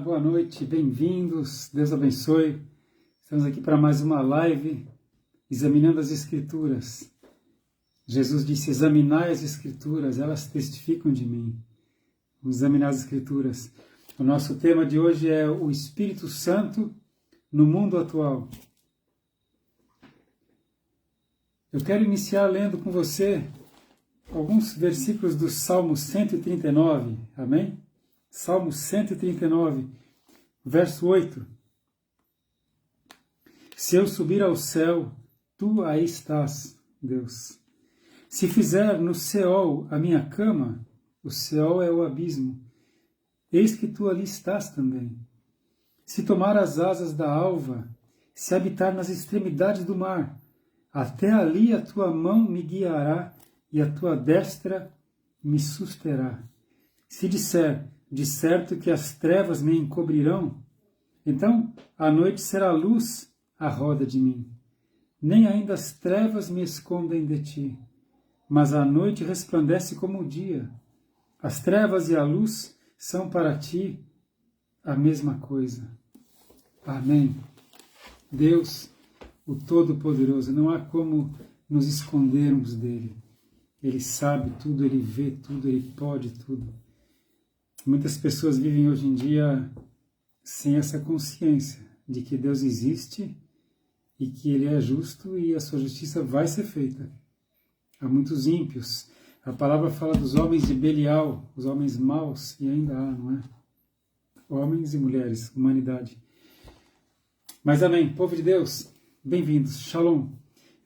boa noite, bem-vindos, Deus abençoe. Estamos aqui para mais uma live, examinando as Escrituras. Jesus disse, examinai as Escrituras, elas testificam de mim. Vamos examinar as Escrituras. O nosso tema de hoje é o Espírito Santo no mundo atual. Eu quero iniciar lendo com você alguns versículos do Salmo 139, amém? Salmo 139, verso 8. Se eu subir ao céu, tu aí estás, Deus. Se fizer no Seol a minha cama, o Seol é o abismo, eis que tu ali estás também. Se tomar as asas da alva, se habitar nas extremidades do mar, até ali a tua mão me guiará e a tua destra me susterá. Se disser, de certo que as trevas me encobrirão, então a noite será luz à roda de mim. Nem ainda as trevas me escondem de ti, mas a noite resplandece como o dia. As trevas e a luz são para ti a mesma coisa. Amém. Deus, o Todo-Poderoso, não há como nos escondermos dele. Ele sabe tudo, ele vê tudo, ele pode tudo. Muitas pessoas vivem hoje em dia sem essa consciência de que Deus existe e que Ele é justo e a sua justiça vai ser feita. Há muitos ímpios. A palavra fala dos homens de Belial, os homens maus, e ainda há, não é? Homens e mulheres, humanidade. Mas amém, povo de Deus, bem-vindos, shalom.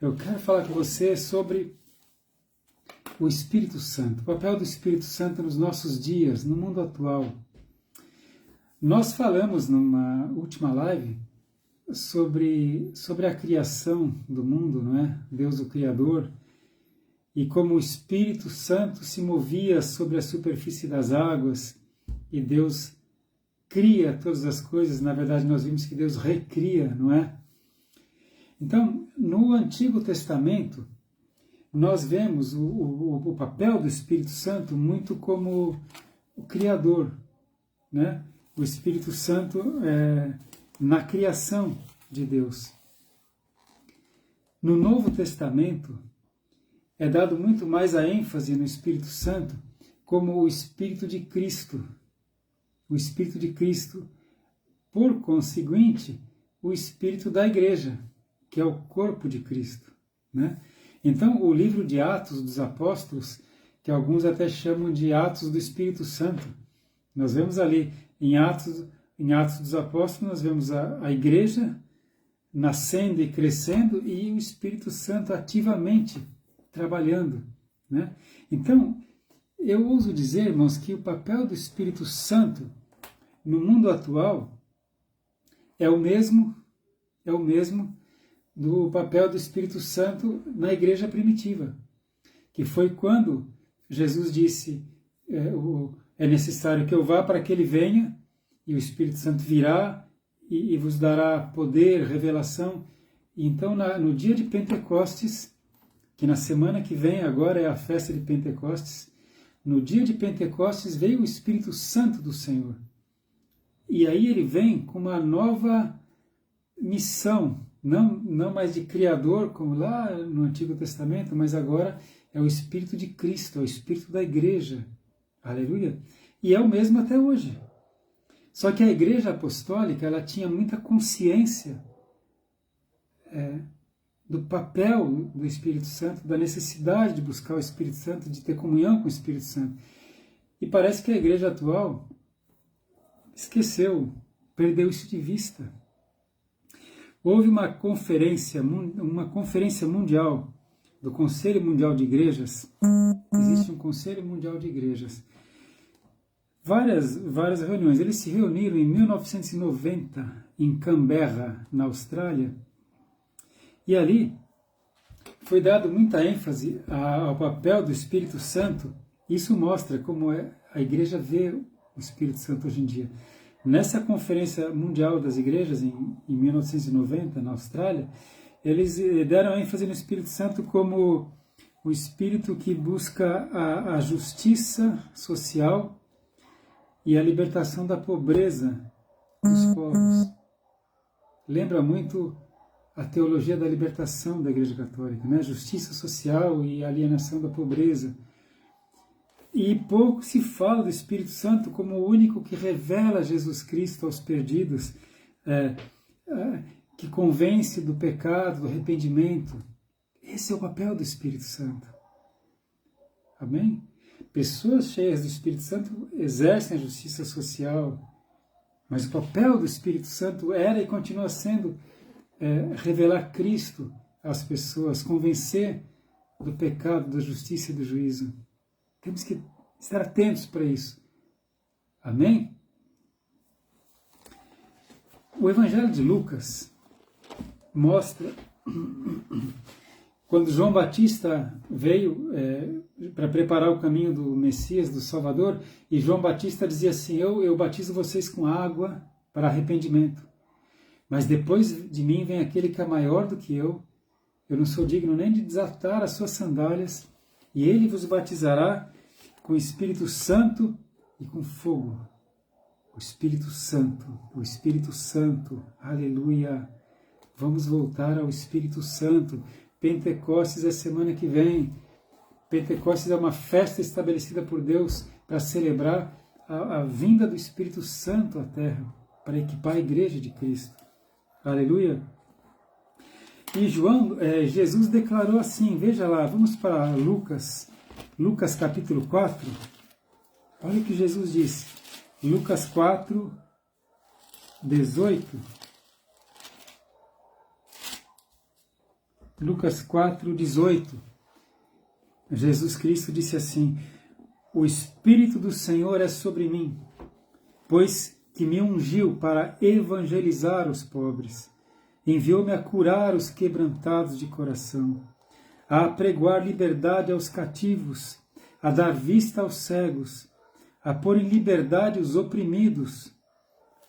Eu quero falar com você sobre o Espírito Santo, o papel do Espírito Santo nos nossos dias, no mundo atual. Nós falamos numa última live sobre a criação do mundo, não é? Deus o Criador, e como o Espírito Santo se movia sobre a superfície das águas, e Deus cria todas as coisas. Na verdade, nós vimos que Deus recria, não é? Então, no Antigo Testamento, nós vemos o papel do Espírito Santo muito como o Criador, né? O Espírito Santo na criação de Deus. No Novo Testamento, é dado muito mais a ênfase no Espírito Santo como o Espírito de Cristo. O Espírito de Cristo, por conseguinte, o Espírito da Igreja, que é o corpo de Cristo, né? Então, o livro de Atos dos Apóstolos, que alguns até chamam de Atos do Espírito Santo, nós vemos ali em Atos dos Apóstolos, nós vemos a igreja nascendo e crescendo e o Espírito Santo ativamente trabalhando, né? Então, eu ouso dizer, irmãos, que o papel do Espírito Santo no mundo atual é o mesmo do papel do Espírito Santo na igreja primitiva, que foi quando Jesus disse, é necessário que eu vá para que ele venha, e o Espírito Santo virá e vos dará poder, revelação. E então, no dia de Pentecostes, que na semana que vem agora é a festa de Pentecostes, no dia de Pentecostes veio o Espírito Santo do Senhor. E aí ele vem com uma nova missão, não mais de Criador, como lá no Antigo Testamento, mas agora é o Espírito de Cristo, é o Espírito da Igreja. Aleluia! E é o mesmo até hoje. Só que a Igreja Apostólica, ela tinha muita consciência do papel do Espírito Santo, da necessidade de buscar o Espírito Santo, de ter comunhão com o Espírito Santo. E parece que a Igreja atual esqueceu, perdeu isso de vista. Houve uma conferência mundial do Conselho Mundial de Igrejas. Existe um Conselho Mundial de Igrejas. Várias reuniões. Eles se reuniram em 1990 em Canberra, na Austrália. E ali foi dado muita ênfase ao papel do Espírito Santo. Isso mostra como a igreja vê o Espírito Santo hoje em dia. Nessa Conferência Mundial das Igrejas, em 1990, na Austrália, eles deram ênfase no Espírito Santo como o Espírito que busca a justiça social e a libertação da pobreza dos povos. Lembra muito a teologia da libertação da Igreja Católica, né? Justiça social e alienação da pobreza. E pouco se fala do Espírito Santo como o único que revela Jesus Cristo aos perdidos, que convence do pecado, do arrependimento. Esse é o papel do Espírito Santo. Amém? Pessoas cheias do Espírito Santo exercem a justiça social, mas o papel do Espírito Santo era e continua sendo revelar Cristo às pessoas, convencer do pecado, da justiça e do juízo. Temos que estar atentos para isso. Amém? O Evangelho de Lucas mostra quando João Batista veio para preparar o caminho do Messias, do Salvador, e João Batista dizia assim: eu batizo vocês com água para arrependimento, mas depois de mim vem aquele que é maior do que eu não sou digno nem de desatar as suas sandálias, e ele vos batizará com o Espírito Santo e com fogo. O Espírito Santo, aleluia. Vamos voltar ao Espírito Santo. Pentecostes é semana que vem. Pentecostes é uma festa estabelecida por Deus para celebrar a vinda do Espírito Santo à Terra, para equipar a Igreja de Cristo. Aleluia. E Jesus declarou assim, veja lá, vamos para Lucas capítulo 4. Olha o que Jesus disse. Lucas 4, 18. Lucas 4, 18. Jesus Cristo disse assim: o Espírito do Senhor é sobre mim, pois que me ungiu para evangelizar os pobres, enviou-me a curar os quebrantados de coração, a apregoar liberdade aos cativos, a dar vista aos cegos, a pôr em liberdade os oprimidos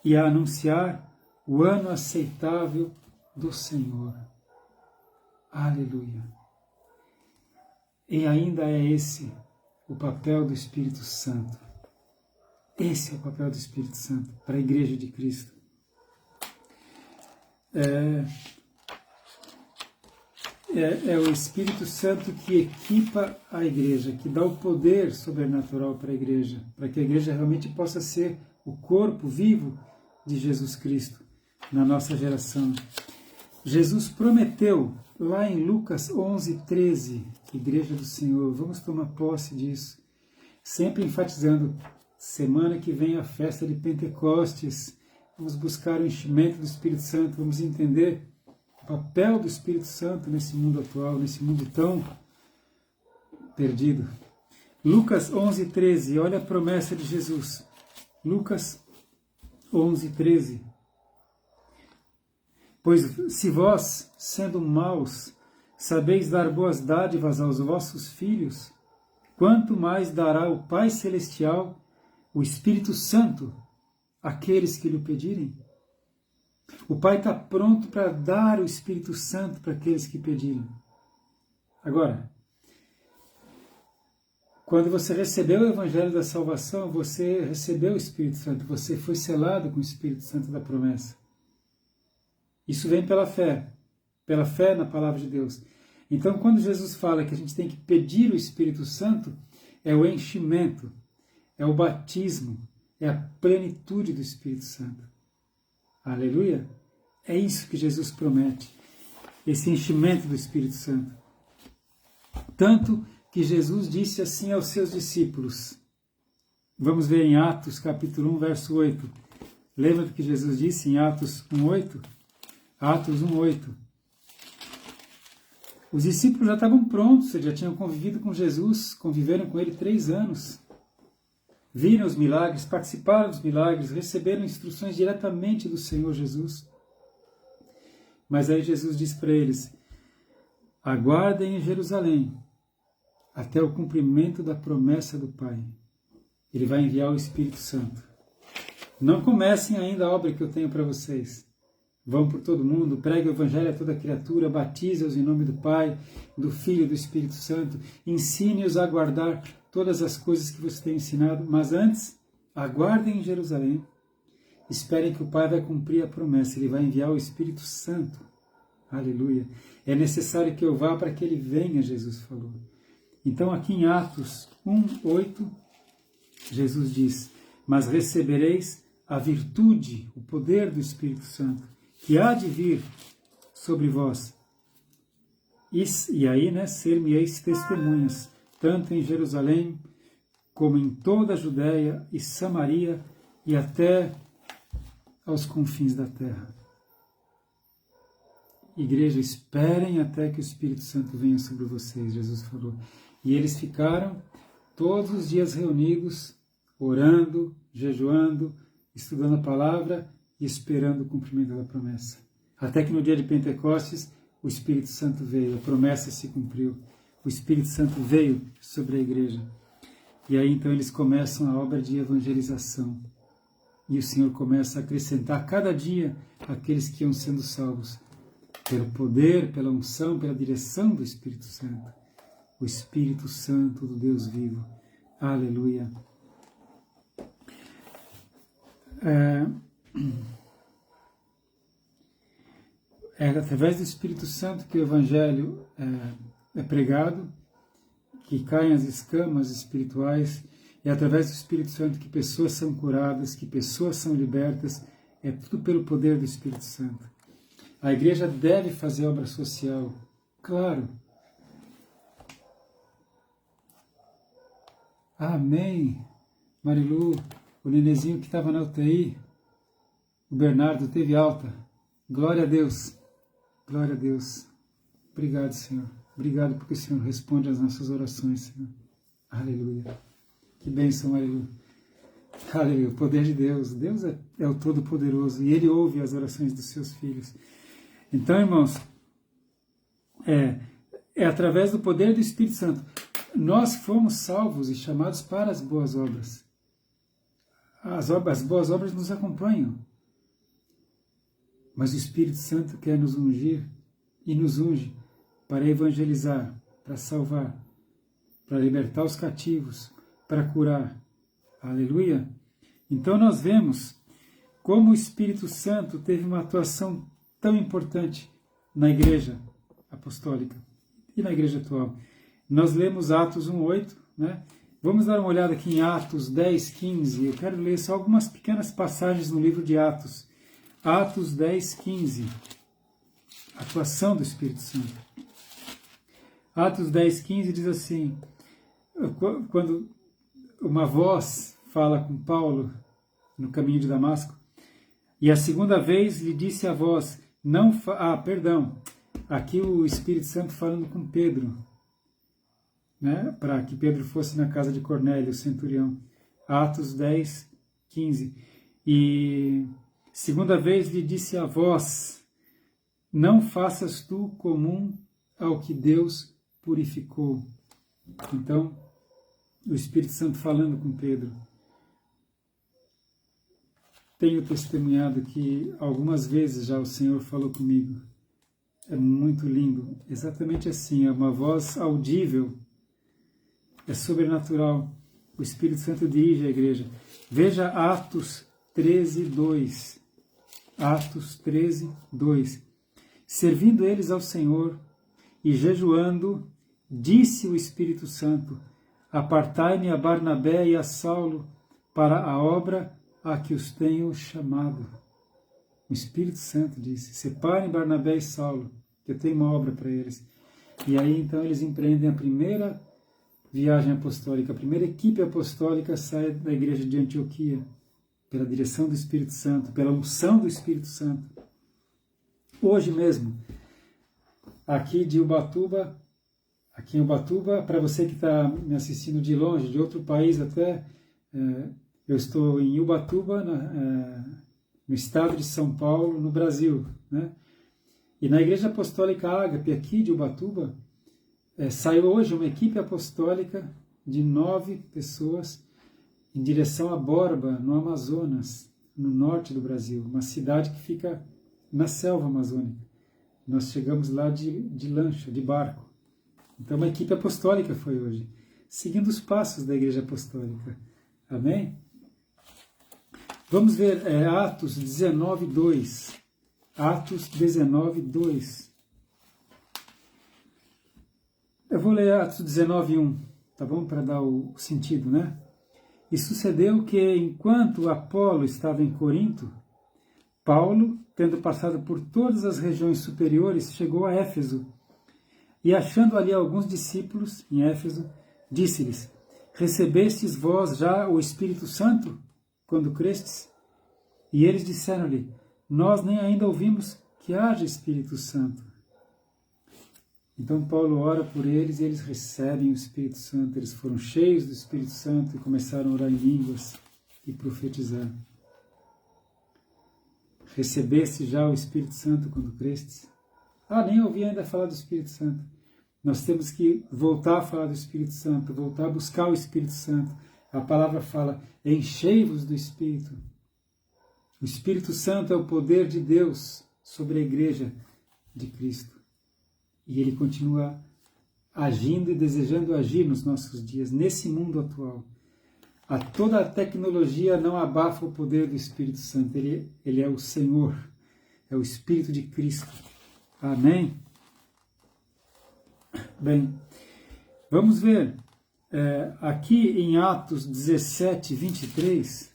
e a anunciar o ano aceitável do Senhor. Aleluia. E ainda é esse o papel do Espírito Santo. Esse é o papel do Espírito Santo para a Igreja de Cristo. É o Espírito Santo que equipa a Igreja, que dá o poder sobrenatural para a Igreja, para que a Igreja realmente possa ser o corpo vivo de Jesus Cristo na nossa geração. Jesus prometeu, lá em Lucas 11, 13, Igreja do Senhor, vamos tomar posse disso, sempre enfatizando, semana que vem a festa de Pentecostes, vamos buscar o enchimento do Espírito Santo, vamos entender o papel do Espírito Santo nesse mundo atual, nesse mundo tão perdido. Lucas 11, 13, olha a promessa de Jesus. Lucas 11, 13. Pois se vós, sendo maus, sabeis dar boas dádivas aos vossos filhos, quanto mais dará o Pai Celestial, o Espírito Santo, àqueles que lhe pedirem? O Pai está pronto para dar o Espírito Santo para aqueles que pedirem. Agora, quando você recebeu o Evangelho da Salvação, você recebeu o Espírito Santo, você foi selado com o Espírito Santo da promessa. Isso vem pela fé na palavra de Deus. Então, quando Jesus fala que a gente tem que pedir o Espírito Santo, é o enchimento, é o batismo, é a plenitude do Espírito Santo. Aleluia! É isso que Jesus promete, esse enchimento do Espírito Santo. Tanto que Jesus disse assim aos seus discípulos. Vamos ver em Atos capítulo 1, verso 8. Lembra do que Jesus disse em Atos 1, 8? Atos 1, 8. Os discípulos já estavam prontos, eles já tinham convivido com Jesus, conviveram com ele 3 anos. Viram os milagres, participaram dos milagres, receberam instruções diretamente do Senhor Jesus. Mas aí Jesus disse para eles: aguardem em Jerusalém até o cumprimento da promessa do Pai. Ele vai enviar o Espírito Santo. Não comecem ainda a obra que eu tenho para vocês. Vão por todo mundo, pregue o Evangelho a toda criatura, batize-os em nome do Pai, do Filho e do Espírito Santo, ensine-os a guardar todas as coisas que você tem ensinado, mas antes, aguardem em Jerusalém, esperem que o Pai vai cumprir a promessa, Ele vai enviar o Espírito Santo. Aleluia. É necessário que eu vá para que Ele venha, Jesus falou. Então aqui em Atos 1:8, Jesus diz, mas recebereis a virtude, o poder do Espírito Santo, que há de vir sobre vós. E aí, ser-me-eis testemunhas, tanto em Jerusalém, como em toda a Judéia e Samaria, e até aos confins da terra. Igreja, esperem até que o Espírito Santo venha sobre vocês, Jesus falou. E eles ficaram todos os dias reunidos, orando, jejuando, estudando a palavra e esperando o cumprimento da promessa. Até que no dia de Pentecostes, o Espírito Santo veio, a promessa se cumpriu. O Espírito Santo veio sobre a igreja. E aí então eles começam a obra de evangelização. E o Senhor começa a acrescentar cada dia aqueles que iam sendo salvos. Pelo poder, pela unção, pela direção do Espírito Santo. O Espírito Santo do Deus vivo. Aleluia. É através do Espírito Santo que o Evangelho é pregado, que caem as escamas espirituais, é através do Espírito Santo que pessoas são curadas, que pessoas são libertas, é tudo pelo poder do Espírito Santo. A igreja deve fazer obra social, claro. Amém. Marilu, o nenezinho que estava na UTI, o Bernardo, teve alta. Glória a Deus. Glória a Deus. Obrigado, Senhor. Obrigado porque o Senhor responde às nossas orações, Senhor. Aleluia. Que bênção, Marilu. Aleluia. O poder de Deus. Deus é o Todo-Poderoso e Ele ouve as orações dos seus filhos. Então, irmãos, é através do poder do Espírito Santo. Nós fomos salvos e chamados para as boas obras. As boas obras nos acompanham. Mas o Espírito Santo quer nos ungir e nos unge para evangelizar, para salvar, para libertar os cativos, para curar. Aleluia! Então nós vemos como o Espírito Santo teve uma atuação tão importante na igreja apostólica e na igreja atual. Nós lemos Atos 1:8, né? Vamos dar uma olhada aqui em Atos 10:15. Eu quero ler só algumas pequenas passagens no livro de Atos. Atos 10:15. Atuação do Espírito Santo. Atos 10:15 diz assim, quando uma voz fala com Paulo no caminho de Damasco, e a segunda vez lhe disse a voz, aqui o Espírito Santo falando com Pedro, né, para que Pedro fosse na casa de Cornélio, o centurião. Atos 10:15. E segunda vez lhe disse a voz, não faças tu comum ao que Deus purificou. Então, o Espírito Santo falando com Pedro. Tenho testemunhado que algumas vezes já o Senhor falou comigo. É muito lindo. Exatamente assim, é uma voz audível. É sobrenatural. O Espírito Santo dirige a igreja. Veja Atos 13:2. Atos 13:2. Servindo eles ao Senhor e jejuando, disse o Espírito Santo, apartai-me a Barnabé e a Saulo para a obra a que os tenho chamado. O Espírito Santo disse, separem Barnabé e Saulo, que eu tenho uma obra para eles. E aí então eles empreendem a primeira viagem apostólica, a primeira equipe apostólica sai da igreja de Antioquia, pela direção do Espírito Santo, pela unção do Espírito Santo. Hoje mesmo, aqui em Ubatuba, para você que está me assistindo de longe, de outro país até, eu estou em Ubatuba, no estado de São Paulo, no Brasil, né? E na Igreja Apostólica Ágape, aqui de Ubatuba, saiu hoje uma equipe apostólica de 9 pessoas em direção a Borba, no Amazonas, no norte do Brasil, uma cidade que fica na selva amazônica. Nós chegamos lá de lancha, de barco. Então uma equipe apostólica foi hoje, seguindo os passos da Igreja Apostólica. Amém? Vamos ver Atos 19, 2. Atos 19, 2. Eu vou ler Atos 19, 1, tá bom? Para dar o sentido, né? E sucedeu que, enquanto Apolo estava em Corinto, Paulo, tendo passado por todas as regiões superiores, chegou a Éfeso. E achando ali alguns discípulos em Éfeso, disse-lhes: recebestes vós já o Espírito Santo, quando crestes? E eles disseram-lhe: nós nem ainda ouvimos que haja Espírito Santo. Então Paulo ora por eles e eles recebem o Espírito Santo. Eles foram cheios do Espírito Santo e começaram a orar em línguas e profetizar. Recebeste já o Espírito Santo quando crestes? Nem ouvi ainda falar do Espírito Santo. Nós temos que voltar a falar do Espírito Santo, voltar a buscar o Espírito Santo. A palavra fala: enchei-vos do Espírito. O Espírito Santo é o poder de Deus sobre a igreja de Cristo. E ele continua agindo e desejando agir nos nossos dias, nesse mundo atual. Toda a tecnologia não abafa o poder do Espírito Santo. Ele é o Senhor, é o Espírito de Cristo. Amém? Bem, vamos ver aqui em Atos 17, 23,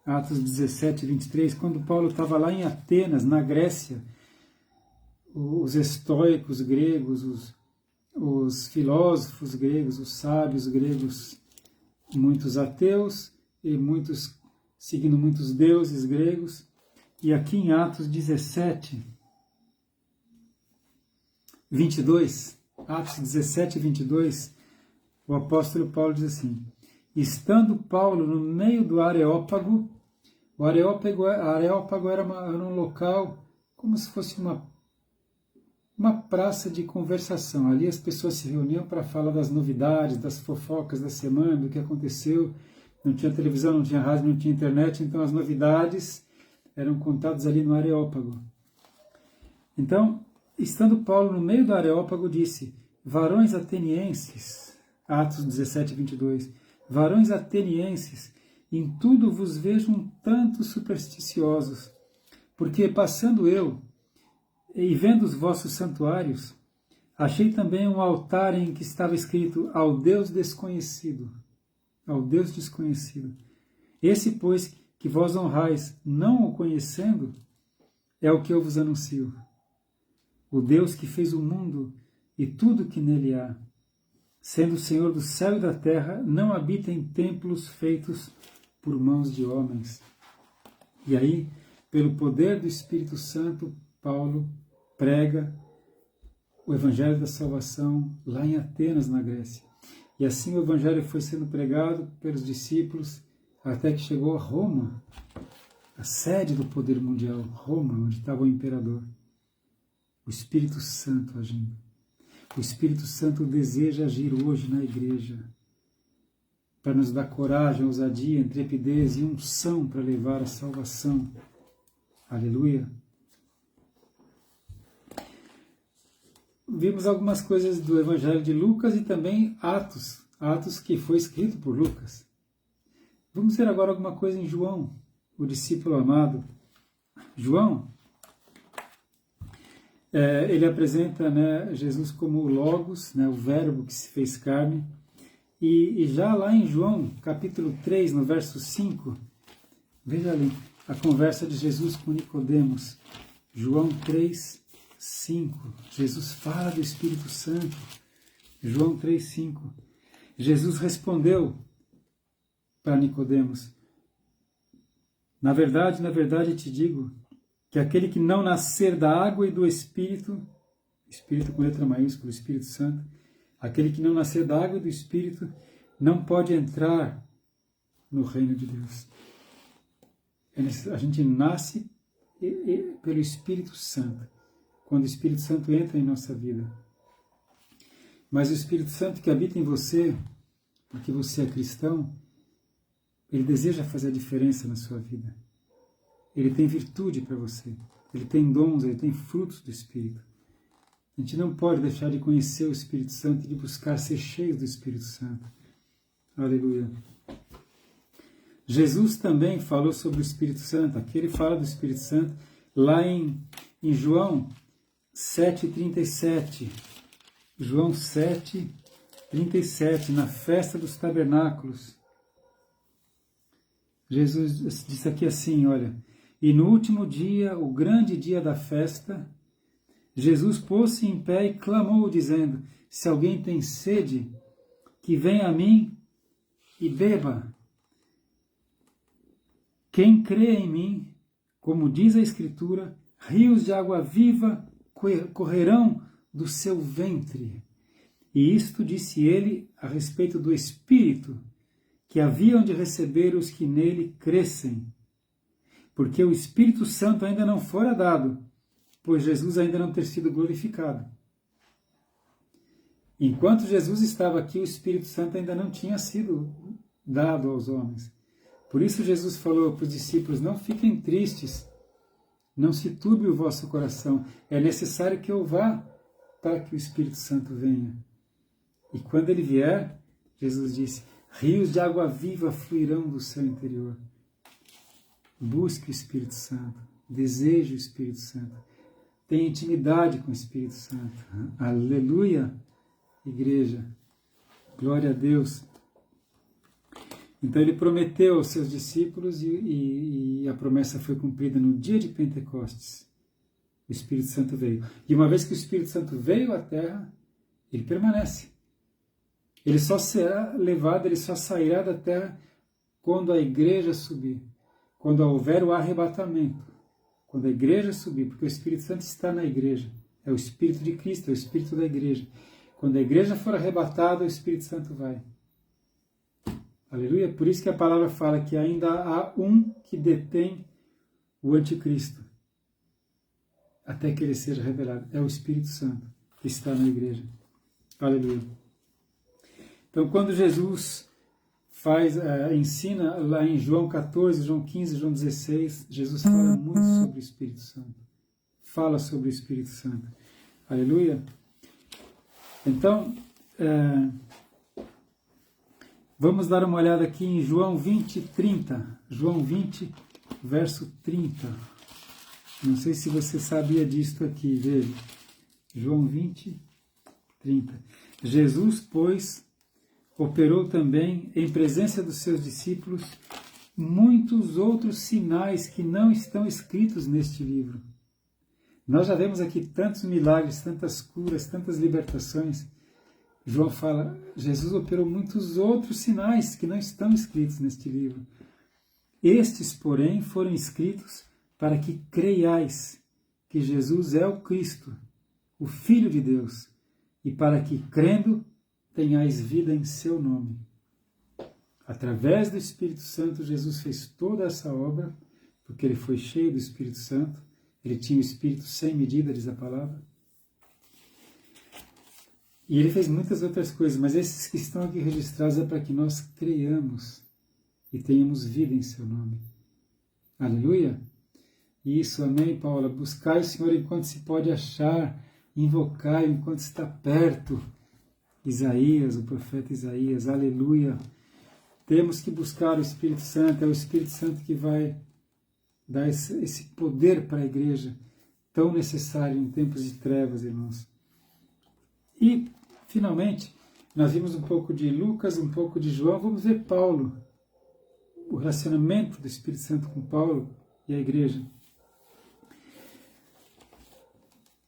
Atos 17, 23, quando Paulo estava lá em Atenas, na Grécia, os estoicos gregos, os filósofos gregos, os sábios gregos, muitos ateus e muitos seguindo muitos deuses gregos. E aqui em Atos 17, 22, Atos 17, 22, o apóstolo Paulo diz assim: estando Paulo no meio do Areópago, o Areópago era um local como se fosse uma praça de conversação. Ali as pessoas se reuniam para falar das novidades, das fofocas da semana, do que aconteceu. Não tinha televisão, não tinha rádio, não tinha internet, então as novidades eram contadas ali no Areópago. Então, estando Paulo no meio do Areópago, disse: varões atenienses, Atos 17, 22, varões atenienses, em tudo vos vejo um tanto supersticiosos, porque passando eu, e vendo os vossos santuários, achei também um altar em que estava escrito: ao Deus desconhecido. Ao Deus desconhecido. Esse, pois, que vós honrais, não o conhecendo, é o que eu vos anuncio. O Deus que fez o mundo e tudo que nele há, sendo o Senhor do céu e da terra, não habita em templos feitos por mãos de homens. E aí, pelo poder do Espírito Santo, Paulo prega o Evangelho da Salvação lá em Atenas, na Grécia. E assim o Evangelho foi sendo pregado pelos discípulos até que chegou a Roma, a sede do poder mundial, Roma, onde estava o imperador. O Espírito Santo agindo. O Espírito Santo deseja agir hoje na igreja para nos dar coragem, ousadia, intrepidez e unção para levar a salvação. Aleluia! Vimos algumas coisas do Evangelho de Lucas e também Atos que foi escrito por Lucas. Vamos ver agora alguma coisa em João, o discípulo amado. João, ele apresenta, Jesus como o Logos, o Verbo que se fez carne. E já lá em João, capítulo 3, no verso 5, veja ali a conversa de Jesus com Nicodemos. João 3, 5. Jesus fala do Espírito Santo. João 3, 5. Jesus respondeu para Nicodemos: na verdade te digo que aquele que não nascer da água e do Espírito, Espírito com letra maiúscula, Espírito Santo, aquele que não nascer da água e do Espírito não pode entrar no reino de Deus. A gente nasce pelo Espírito Santo, quando o Espírito Santo entra em nossa vida. Mas o Espírito Santo que habita em você, porque você é cristão, ele deseja fazer a diferença na sua vida. Ele tem virtude para você, ele tem dons, ele tem frutos do Espírito. A gente não pode deixar de conhecer o Espírito Santo e de buscar ser cheio do Espírito Santo. Aleluia. Jesus também falou sobre o Espírito Santo. Aqui ele fala do Espírito Santo lá em João 7,37. João 7,37, na festa dos tabernáculos. Jesus disse aqui assim, olha, e no último dia, o grande dia da festa, Jesus pôs-se em pé e clamou, dizendo, se alguém tem sede, que venha a mim e beba. Quem crê em mim, como diz a Escritura, rios de água viva correrão do seu ventre. E isto disse ele a respeito do Espírito, que haviam de receber os que nele crescem. Porque o Espírito Santo ainda não fora dado, pois Jesus ainda não ter sido glorificado. Enquanto Jesus estava aqui, o Espírito Santo ainda não tinha sido dado aos homens. Por isso Jesus falou para os discípulos, não fiquem tristes, não se turbe o vosso coração, é necessário que eu vá para que o Espírito Santo venha. E quando ele vier, Jesus disse, rios de água viva fluirão do seu interior. Busque o Espírito Santo, deseje o Espírito Santo, tenha intimidade com o Espírito Santo. Aleluia, igreja, glória a Deus. Então ele prometeu aos seus discípulos e a promessa foi cumprida no dia de Pentecostes. O Espírito Santo veio. E uma vez que o Espírito Santo veio à terra, ele permanece. Ele só será levado, ele só sairá da terra quando a igreja subir. Quando houver o arrebatamento. Quando a igreja subir, porque o Espírito Santo está na igreja. É o Espírito de Cristo, é o Espírito da igreja. Quando a igreja for arrebatada, o Espírito Santo vai. Aleluia. Por isso que a palavra fala que ainda há um que detém o anticristo. Até que ele seja revelado. É o Espírito Santo que está na igreja. Aleluia. Então, quando Jesus ensina lá em João 14, João 15, João 16, Jesus fala muito sobre o Espírito Santo. Fala sobre o Espírito Santo. Aleluia. Então, vamos dar uma olhada aqui em João 20, 30. João 20, verso 30. Não sei se você sabia disto aqui, veja. João 20, 30. Jesus, pois, operou também, em presença dos seus discípulos, muitos outros sinais que não estão escritos neste livro. Nós já vemos aqui tantos milagres, tantas curas, tantas libertações. João fala, Jesus operou muitos outros sinais que não estão escritos neste livro. Estes, porém, foram escritos para que creiais que Jesus é o Cristo, o Filho de Deus, e para que, crendo, tenhais vida em seu nome. Através do Espírito Santo, Jesus fez toda essa obra, porque ele foi cheio do Espírito Santo, ele tinha o Espírito sem medida, diz a palavra. E ele fez muitas outras coisas, mas esses que estão aqui registrados é para que nós creiamos e tenhamos vida em seu nome. Aleluia! Isso, amém, Paula. Buscai o Senhor enquanto se pode achar, invocai enquanto está perto. Isaías, o profeta Isaías, aleluia. Temos que buscar o Espírito Santo, é o Espírito Santo que vai dar esse poder para a igreja, tão necessário em tempos de trevas, irmãos. E, finalmente, nós vimos um pouco de Lucas, um pouco de João, vamos ver Paulo, o relacionamento do Espírito Santo com Paulo e a igreja.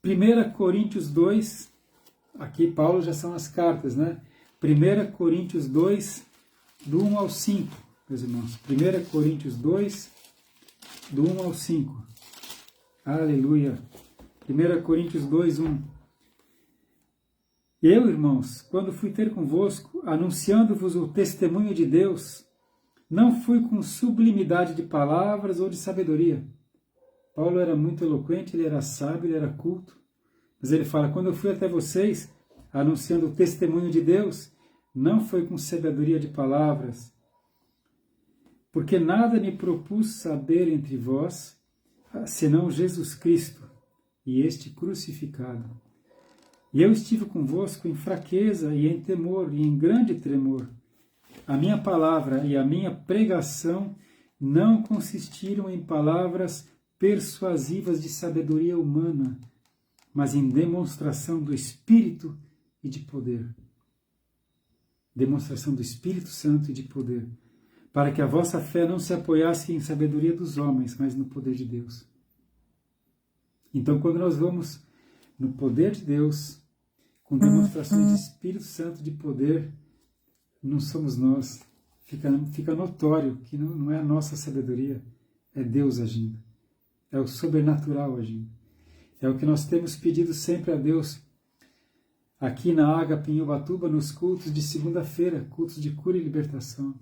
1 Coríntios 2, aqui Paulo já são as cartas, né? 1 Coríntios 2, do 1 ao 5, meus irmãos. 1 Coríntios 2, do 1 ao 5. Aleluia. 1 Coríntios 2, 1. Eu, irmãos, quando fui ter convosco, anunciando-vos o testemunho de Deus, não fui com sublimidade de palavras ou de sabedoria. Paulo era muito eloquente, ele era sábio, ele era culto. Mas ele fala, quando eu fui até vocês, anunciando o testemunho de Deus, não foi com sabedoria de palavras, porque nada me propus saber entre vós, senão Jesus Cristo, e este crucificado. E eu estive convosco em fraqueza e em temor e em grande tremor. a minha palavra e a minha pregação não consistiram em palavras persuasivas de sabedoria humana, mas em demonstração do Espírito e de poder. Demonstração do Espírito Santo e de poder, para que a vossa fé não se apoiasse em sabedoria dos homens, mas no poder de Deus. Então, quando nós vamos no poder de Deus, com demonstrações de Espírito Santo de poder, não somos nós. Fica notório que não é a nossa sabedoria, é Deus agindo. É o sobrenatural agindo. É o que nós temos pedido sempre a Deus, aqui na Ágape, em Ubatuba, nos cultos de segunda-feira, cultos de cura e libertação.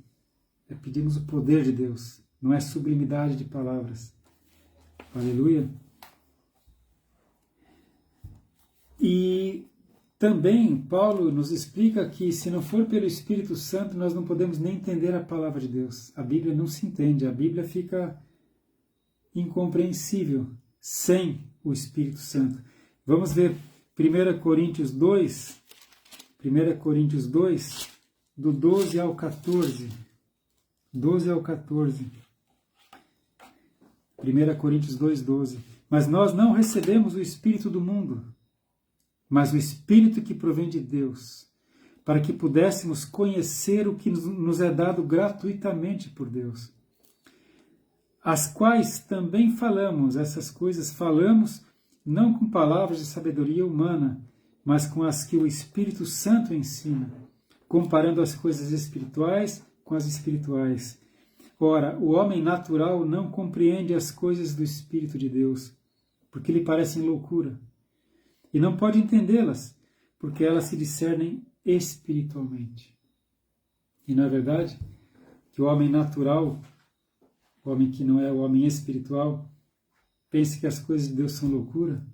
Pedimos o poder de Deus, não é sublimidade de palavras. Aleluia. E também Paulo nos explica que se não for pelo Espírito Santo, nós não podemos nem entender a palavra de Deus. A Bíblia não se entende, a Bíblia fica incompreensível sem o Espírito Santo. Vamos ver 1 Coríntios 2, do 12 ao 14. 12 ao 14. 1 Coríntios 2, 12. Mas nós não recebemos o Espírito do mundo, mas o Espírito que provém de Deus, para que pudéssemos conhecer o que nos é dado gratuitamente por Deus. As quais também falamos, essas coisas falamos, não com palavras de sabedoria humana, mas com as que o Espírito Santo ensina, comparando as coisas espirituais com as espirituais. Ora, o homem natural não compreende as coisas do Espírito de Deus, porque lhe parecem loucura, e não pode entendê-las, porque elas se discernem espiritualmente. E não é verdade que o homem natural, o homem que não é o homem espiritual, pense que as coisas de Deus são loucura,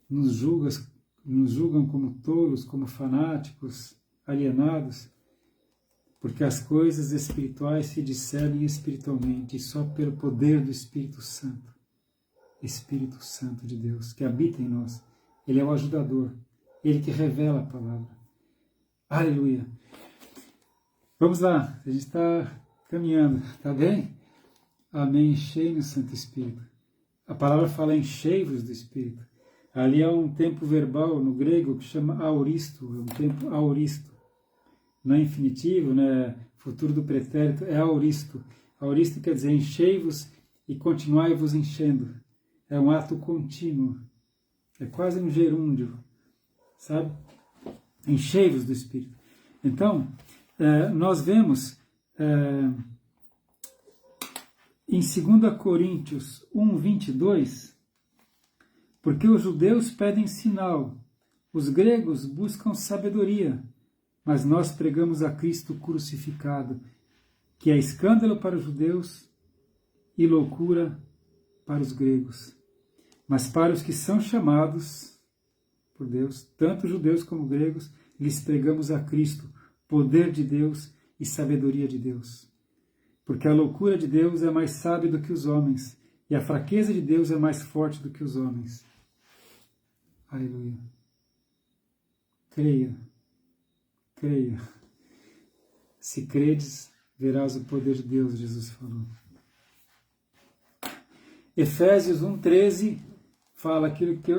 nos julgam como tolos, como fanáticos, alienados, porque as coisas espirituais se discernem espiritualmente, e só pelo poder do Espírito Santo de Deus, que habita em nós. Ele é o ajudador, ele que revela a palavra. Aleluia! Vamos lá, a gente está caminhando, tá bem? Amém, enchei no Santo Espírito. A palavra fala enchei-vos do Espírito. Ali há um tempo verbal no grego que chama auristo, é um tempo auristo. Não é infinitivo, né? Futuro do pretérito, é auristo. Auristo quer dizer enchei-vos e continuai-vos enchendo. É um ato contínuo. É quase um gerúndio, sabe? Enchei-vos do Espírito. Então, nós vemos em 2 Coríntios 1, 22, porque os judeus pedem sinal, os gregos buscam sabedoria, mas nós pregamos a Cristo crucificado, que é escândalo para os judeus e loucura para os gregos. Mas para os que são chamados por Deus, tanto judeus como gregos, lhes pregamos a Cristo, poder de Deus e sabedoria de Deus. Porque a loucura de Deus é mais sábia do que os homens, e a fraqueza de Deus é mais forte do que os homens. Aleluia. Creia. Creia. Se credes, verás o poder de Deus, Jesus falou. Efésios 1,13 fala aquilo que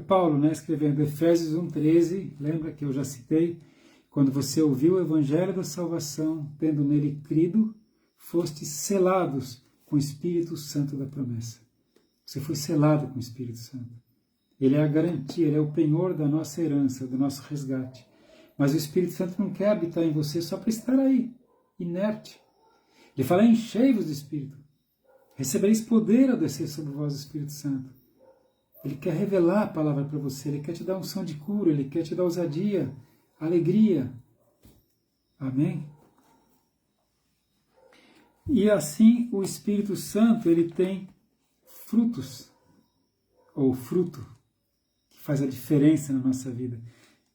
Paulo, escrevendo Efésios 1,13, lembra que eu já citei? Quando você ouviu o Evangelho da salvação, tendo nele crido, fostes selados com o Espírito Santo da promessa. Você foi selado com o Espírito Santo. Ele é a garantia, ele é o penhor da nossa herança, do nosso resgate. Mas o Espírito Santo não quer habitar em você só para estar aí, inerte. Ele fala, enchei-vos do Espírito. Recebereis poder ao descer sobre vós o Espírito Santo. Ele quer revelar a palavra para você, ele quer te dar unção de cura, ele quer te dar ousadia, alegria. Amém? E assim o Espírito Santo, ele tem frutos, ou fruto, que faz a diferença na nossa vida.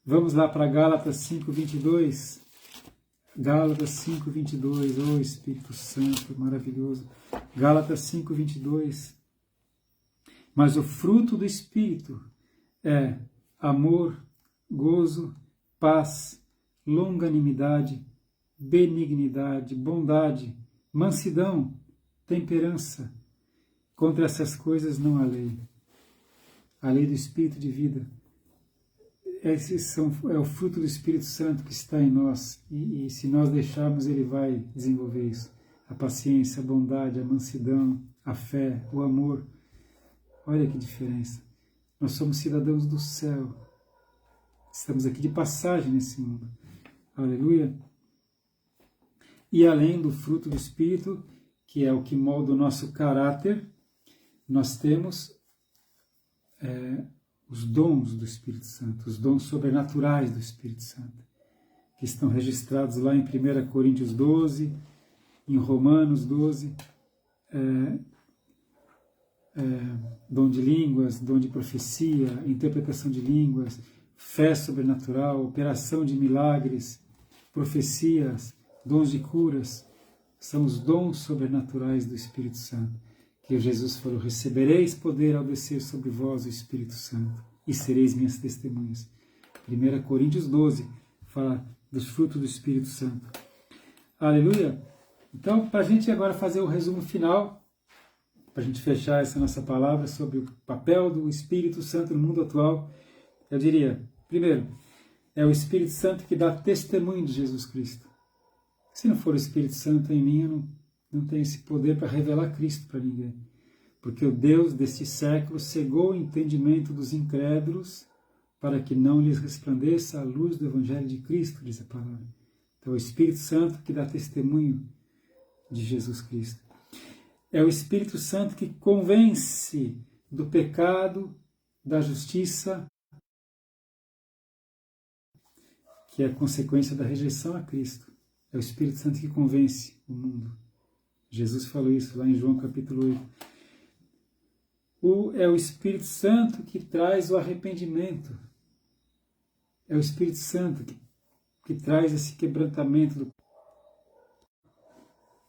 Vamos lá para Gálatas 5:22. Gálatas 5:22, oh Espírito Santo, maravilhoso. Gálatas 5:22. Mas o fruto do Espírito é amor, gozo, paz, longanimidade, benignidade, bondade, mansidão, temperança. Contra essas coisas não há lei. A lei do Espírito de vida. É o fruto do Espírito Santo que está em nós. E se nós deixarmos, ele vai desenvolver isso. A paciência, a bondade, a mansidão, a fé, o amor. Olha que diferença. Nós somos cidadãos do céu. Estamos aqui de passagem nesse mundo. Aleluia. E além do fruto do Espírito, que é o que molda o nosso caráter, nós temos os dons do Espírito Santo, os dons sobrenaturais do Espírito Santo, que estão registrados lá em 1 Coríntios 12, em Romanos 12, dom de línguas, dom de profecia, interpretação de línguas, fé sobrenatural, operação de milagres, profecias, dons de curas, são os dons sobrenaturais do Espírito Santo, que Jesus falou, recebereis poder ao descer sobre vós o Espírito Santo, e sereis minhas testemunhas. 1 Coríntios 12 fala dos frutos do Espírito Santo. Aleluia! Então, para a gente agora fazer o resumo final, para a gente fechar essa nossa palavra sobre o papel do Espírito Santo no mundo atual, eu diria, primeiro, é o Espírito Santo que dá testemunho de Jesus Cristo. Se não for o Espírito Santo em mim, eu não tenho esse poder para revelar Cristo para ninguém. Porque o Deus deste século cegou o entendimento dos incrédulos para que não lhes resplandeça a luz do Evangelho de Cristo, diz a palavra. Então, é o Espírito Santo que dá testemunho de Jesus Cristo. É o Espírito Santo que convence do pecado, da justiça, que é a consequência da rejeição a Cristo. É o Espírito Santo que convence o mundo. Jesus falou isso lá em João capítulo 8. É o Espírito Santo que traz o arrependimento. É o Espírito Santo que traz esse quebrantamento.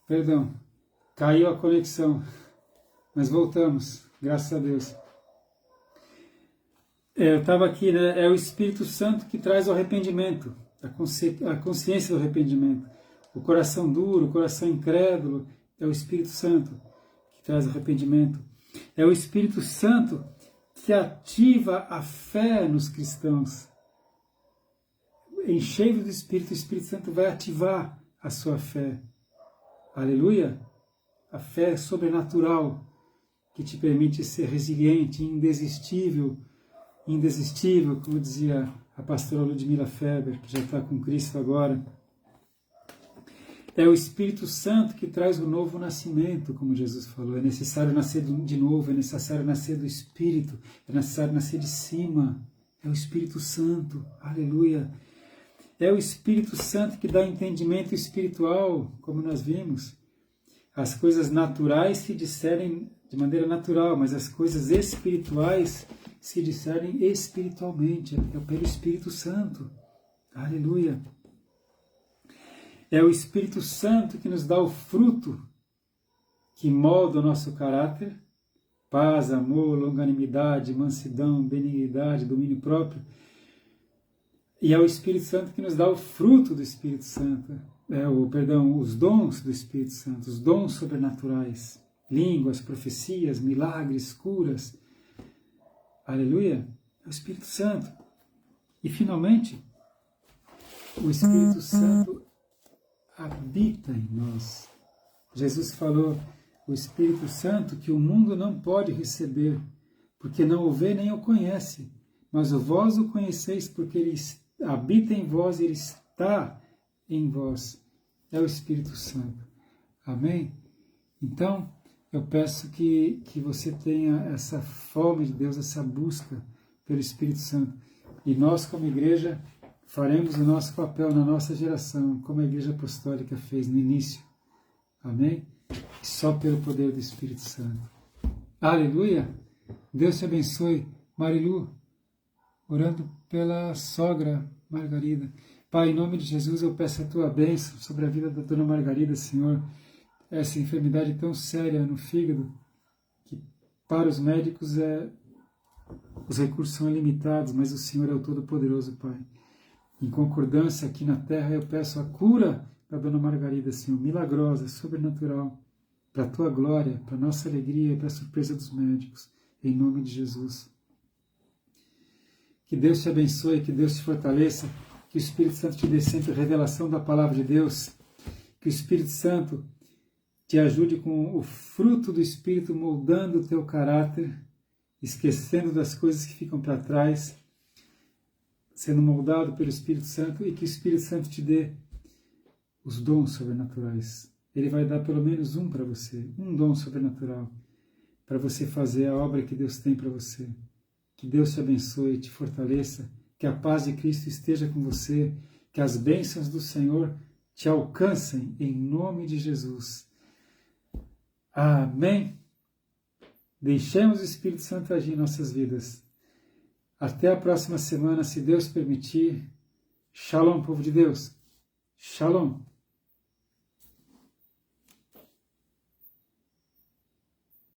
Perdão, caiu a conexão, mas voltamos, graças a Deus. Eu estava aqui, né? É o Espírito Santo que traz o arrependimento, a consciência do arrependimento. O coração duro, o coração incrédulo, é o Espírito Santo que traz o arrependimento. É o Espírito Santo que ativa a fé nos cristãos. Encheio do Espírito, o Espírito Santo vai ativar a sua fé. Aleluia! A fé sobrenatural que te permite ser resiliente, indesistível, como dizia a pastora Ludmila Feber, que já está com Cristo agora. É o Espírito Santo que traz o novo nascimento, como Jesus falou. É necessário nascer de novo, é necessário nascer do Espírito, é necessário nascer de cima. É o Espírito Santo, aleluia. É o Espírito Santo que dá entendimento espiritual, como nós vimos. As coisas naturais se discernem de maneira natural, mas as coisas espirituais se discernem espiritualmente. É pelo Espírito Santo, aleluia. É o Espírito Santo que nos dá o fruto que molda o nosso caráter, paz, amor, longanimidade, mansidão, benignidade, domínio próprio. E é o Espírito Santo que nos dá o fruto do Espírito Santo, os dons do Espírito Santo, os dons sobrenaturais, línguas, profecias, milagres, curas. Aleluia! É o Espírito Santo. E finalmente, o Espírito Santo habita em nós. Jesus falou, o Espírito Santo, que o mundo não pode receber, porque não o vê nem o conhece, mas vós o conheceis, porque ele habita em vós, ele está em vós. É o Espírito Santo. Amém? Então, eu peço que você tenha essa fome de Deus, essa busca pelo Espírito Santo. E nós, como igreja, faremos o nosso papel na nossa geração, como a Igreja Apostólica fez no início. Amém? E só pelo poder do Espírito Santo. Aleluia! Deus te abençoe. Marilu, orando pela sogra Margarida. Pai, em nome de Jesus, eu peço a tua bênção sobre a vida da dona Margarida, Senhor. Essa enfermidade tão séria no fígado, que para os médicos os recursos são ilimitados, mas o Senhor é o Todo-Poderoso, Pai. Em concordância aqui na terra, eu peço a cura da Dona Margarida, Senhor, milagrosa, sobrenatural, para a Tua glória, para a nossa alegria e para a surpresa dos médicos, em nome de Jesus. Que Deus te abençoe, que Deus te fortaleça, que o Espírito Santo te dê sempre revelação da Palavra de Deus, que o Espírito Santo te ajude com o fruto do Espírito moldando o teu caráter, esquecendo das coisas que ficam para trás, sendo moldado pelo Espírito Santo, e que o Espírito Santo te dê os dons sobrenaturais. Ele vai dar pelo menos um para você, um dom sobrenatural, para você fazer a obra que Deus tem para você. Que Deus te abençoe e te fortaleça, que a paz de Cristo esteja com você, que as bênçãos do Senhor te alcancem em nome de Jesus. Amém. Deixemos o Espírito Santo agir em nossas vidas. Até a próxima semana, se Deus permitir. Shalom, povo de Deus. Shalom.